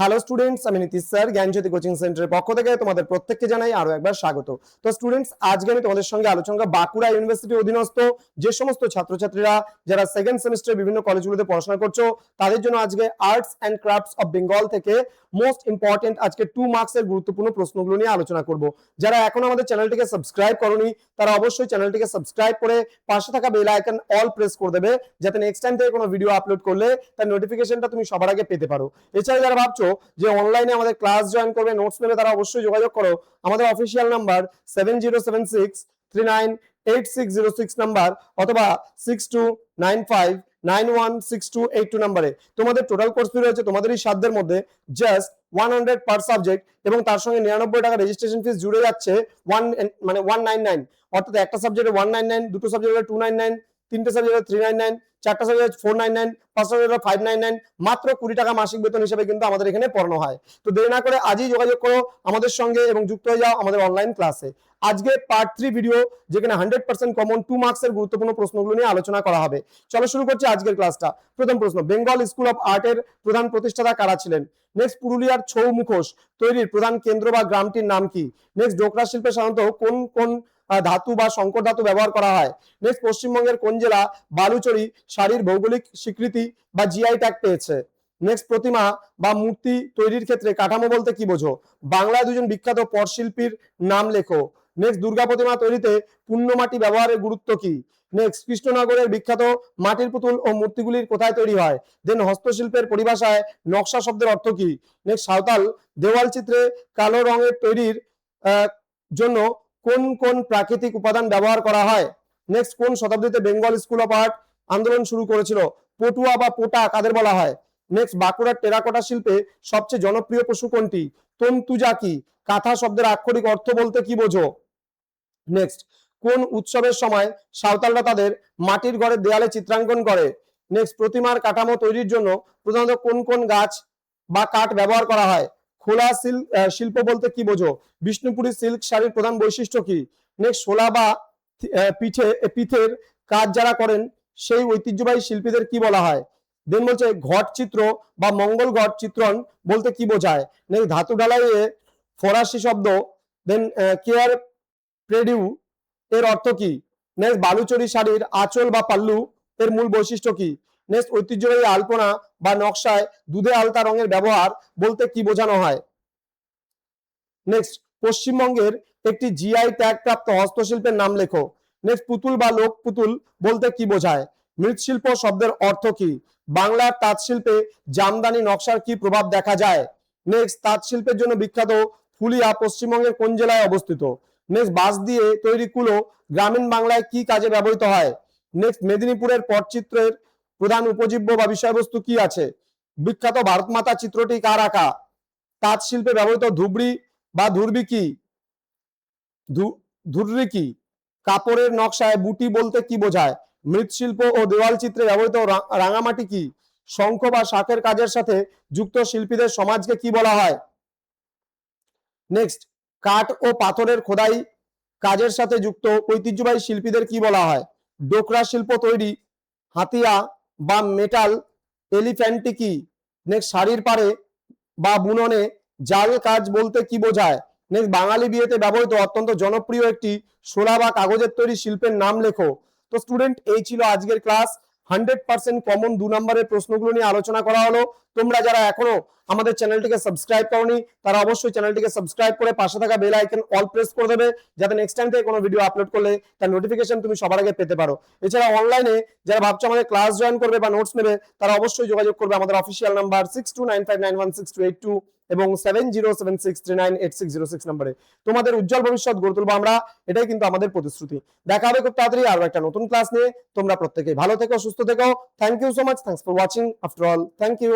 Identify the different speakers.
Speaker 1: Hello students, আমি Nitish sir জ্ঞানজ্যোতি coaching সেন্টারের পক্ষ থেকে তোমাদের প্রত্যেককে জানাই আরো একবার স্বাগত। তো স্টুডেন্টস, আজকে আমি তোমাদের সঙ্গে আলোচনা করব বাঁকুড়া ইউনিভার্সিটির অধীনস্থ যে সমস্ত ছাত্রছাত্রীরা যারা সেকেন্ড সেমিস্টার বিভিন্ন কলেজগুলোতে পড়াশোনা করছো তাদের জন্য আজকে arts and crafts of Bengal থেকে মোস্ট ইম্পর্টেন্ট আজকে 2 মার্কসের গুরুত্বপূর্ণ প্রশ্নগুলো নিয়ে আলোচনা করব। যারা এখন আমাদের চ্যানেলটিকে সাবস্ক্রাইব করোনি তারা অবশ্যই চ্যানেলটিকে সাবস্ক্রাইব করে পাশে থাকা বেল আইকন অল প্রেস করে দেবে, যাতে নেক্সট টাইম থেকে কোনো ভিডিও আপলোড করলে তার নোটিফিকেশনটা তুমি সবার আগে পেতে পারো। এছাড়া যারা ভাবছো যে অনলাইনে আমাদের ক্লাস জয়েন করবে, নোটস নেবে, তারা অবশ্যই যোগাযোগ করো আমাদের অফিসিয়াল নাম্বার 7076398606 নাম্বার অথবা 6295916282 নাম্বারে। তোমাদের টোটাল কোর্স ফি রয়েছে তোমাদেরই সাধ্যের মধ্যে জাস্ট 100 পার সাবজেক্ট, এবং তার সঙ্গে 99 টাকা রেজিস্ট্রেশন ফিস জুড়ে যাচ্ছে 199, অর্থাৎ একটা সাবজেক্টে 199, দুটো সাবজেক্টে 299, তিনটে সাবজেক্টে 399, চারটা সাবজেক্ট 499, পাঁচটা সাবজেক্ট 599, মাত্র 20 টাকা মাসিক বেতন হিসেবে কিন্তু আমাদের এখানে পড়ানো হয়। তো দেরি না করে আজই যোগাযোগ করো আমাদের সঙ্গে এবং যুক্ত হয়ে যাও আমাদের অনলাইন ক্লাসে। আজকে পার্ট 3 ভিডিও, যেখানে 100% কমন 2 মার্কসের গুরুত্বপূর্ণ প্রশ্নগুলো নিয়ে আলোচনা করা হবে। চলো শুরু করছি আজকের ক্লাসটা। প্রথম প্রশ্ন, বেঙ্গল স্কুল অফ আর্টের প্রধান প্রতিষ্ঠাতা কারা ছিলেন? নেক্সট, পুরুলিয়ার ছৌ মুখোশ তৈরির প্রধান কেন্দ্র বা গ্রামটির নাম কি? নেক্সট, ডোকরা শিল্পে সাধারণত কোন কোন ধাতু বা সংকর ধাতু ব্যবহার করা হয়? নেক্সট, পশ্চিমবঙ্গের কোন জেলা বালুচরী শাড়ির ভৌগোলিক স্বীকৃতি বা জিআই ট্যাগ পেয়েছে? নেক্সট, প্রতিমা বা মূর্তি তৈরির ক্ষেত্রে কাঠামো বলতে কি বোঝো? বাংলায় দুজন বিখ্যাত পটশিল্পীর নাম লেখো। নেক্সট, দুর্গা প্রতিমা তৈরিতে পুণ্যমাটি ব্যবহারের গুরুত্ব কি? নেক্সট, কৃষ্ণনগরের বিখ্যাত মাটির পুতুল ও মূর্তিগুলির কোথায় তৈরি হয়? দেন, হস্তশিল্পের পরিভাষায় নকশা শব্দের অর্থ কি? নেক্সট, সাঁওতাল দেওয়াল চিত্রে কালো রঙের তৈরির জন্য কোন কোন প্রাকৃতিক উপাদান ব্যবহার করা হয়? নেক্সট, কোন শতাব্দীতে বেঙ্গল স্কুল অফ আর্ট আন্দোলন শুরু করেছিল? পটুয়া বা পোটা কাদের বলা হয়? নেক্সট, বাঁকুড়ার টেরাকোটা শিল্পে সবচেয়ে জনপ্রিয় পশু কোনটি? তন্তুজা কি? কাঁথা শব্দের আক্ষরিক অর্থ বলতে কি বোঝো? নেক্সট, কোন উৎসবের সময় সাঁওতালরা তাদের মাটির ঘরের দেয়ালে চিত্রাঙ্কন করে? নেক্সট, প্রতিমার কাঠামো তৈরির জন্য প্রধানত কোন কোন গাছ বা কাঠ ব্যবহার করা হয়? খোলা শিল্প বলতে কি বোঝো? বিষ্ণুপুরী সিল্ক শাড়ির প্রধান বৈশিষ্ট্য কি? নেক্সট, শোলা বা পিঠের কাজ যারা করেন সেই ঐতিহ্যবাহী শিল্পীদের কি বলা হয়? দেন বলছে, ঘট চিত্র বা মঙ্গল ঘট চিত্রণ বলতে কি বোঝায়? নেক্সট, ধাতু ঢালাইয়ে ফরাসি শব্দ দেন কেয়ার প্রেডিউ এর অর্থ কি? নেক্সট, বালুচরী শাড়ির আঁচল বা পাল্লু এর মূল বৈশিষ্ট্য কি? নেক্সট, ঐতিহ্যবাহী আলপনা বা নকশায় দুধে আলতা রঙের ব্যবহার বলতে কি বোঝানো হয়? নেক্সট, পশ্চিমবঙ্গের একটি জিআই ট্যাগ প্রাপ্ত হস্তশিল্পের নাম লেখো। নেক্সট, পুতুল বা লোক পুতুল বলতে কি বোঝায়? মৃৎশিল্প শব্দের অর্থ কি? বাংলার তাঁত শিল্পে জামদানি নকশার কি প্রভাব দেখা যায়? নেক্সট, তাঁত শিল্পের জন্য বিখ্যাত ফুলিয়া পশ্চিমবঙ্গের কোন জেলায় অবস্থিত? নেক্সট, বাঁশ দিয়ে তৈরি কুলো গ্রামীণ বাংলায় কি কাজে ব্যবহৃত হয়? নেক্সট, মেদিনীপুরের পটচিত্রের প্রধান উপজীব্য বা বিষয়বস্তু কি আছে? বিখ্যাত ভারত মাতা চিত্রটি কার আঁকা? তাঁত শিল্পে ব্যবহৃত ধুবড়ি বা ধুরবি কি? ধুররি কি? কাপড়ের নকশায় বুটি বলতে কি বোঝায়? মৃৎশিল্প ও দেওয়াল চিত্রে ব্যবহৃত রাঙামাটি কি? শঙ্খ বা শাঁখের কাজের সাথে যুক্ত শিল্পীদের সমাজকে কি বলা হয়? নেক্সট, কাঠ ও পাথরের খোদাই কাজের সাথে যুক্ত ঐতিহ্যবাহী শিল্পীদের কি বলা হয়? ডোকরা শিল্প তৈরি হাতিয়া বা মেটাল এলিফ্যান্টি কি? নেক্সট, শাড়ির পাড়ে বা বুননে জাল কাজ বলতে কি বোঝায়? নেক্সট, বাঙালি বিয়েতে ব্যবহৃত অত্যন্ত জনপ্রিয় একটি শোলা বা কাগজের তৈরি শিল্পের নাম লেখো। তো স্টুডেন্ট, এই ছিল আজকের ক্লাস। 100% কমন 2 নম্বরের প্রশ্নগুলো নিয়ে আলোচনা করা হলো। তোমরা যারা এখনো আমাদের চ্যানেলটিকে সাবস্ক্রাইব করোনি তারা অবশ্যই চ্যানেলটিকে সাবস্ক্রাইব করে পাশে থাকা বেল আইকন অল প্রেস করে দেবে, যাতে নেক্সট টাইম থেকে কোনো ভিডিও আপলোড করলে তার নোটিফিকেশন তুমি সবার আগে পেতে পারো। এছাড়া অনলাইনে যারা ভাবছো আমাদের ক্লাস জয়েন করবে বা নোটস নেবে তারা অবশ্যই যোগাযোগ করবে আমাদের অফিসিয়াল নাম্বার 6295916282 এবং 7076398606 নম্বরে। তোমাদের উজ্জ্বল ভবিষ্যৎ গড়ে তুলবো আমরা, এটাই কিন্তু আমাদের প্রতিশ্রুতি। দেখা হবে খুব তাড়াতাড়ি আরো একটা নতুন ক্লাস নিয়ে। তোমরা প্রত্যেকেই ভালো থেকো, সুস্থ থেকো। Thank you so much. Thanks for watching. After all, thank you.